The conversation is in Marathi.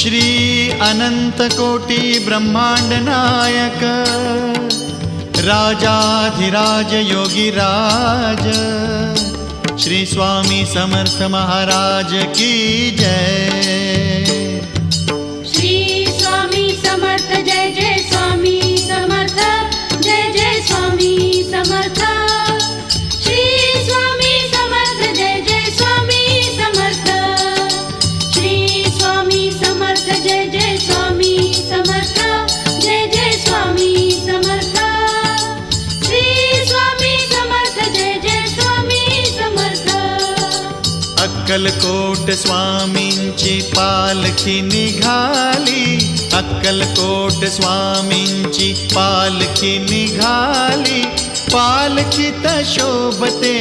श्री अनंत कोटी ब्रह्मांड नायक राजाधिराज योगीराज श्री स्वामी समर्थ महाराज की जय। श्री स्वामी समर्थ जय जय स्वामी समर्थ जय जय स्वामी समर्थ। श्री स्वामी समर्थ जय जय स्वामी समर्थ। श्री स्वामी समर्थ जय जय स्वामी समर्थ जय जय स्वामी समर्थ। श्री स्वामी समर्थ जय जय स्वामी समर्थ। अक्कलकोट स्वामींची पालखी निघाली, अक्कलकोट स्वामींची पालखी निघाली, पालखीत शोभते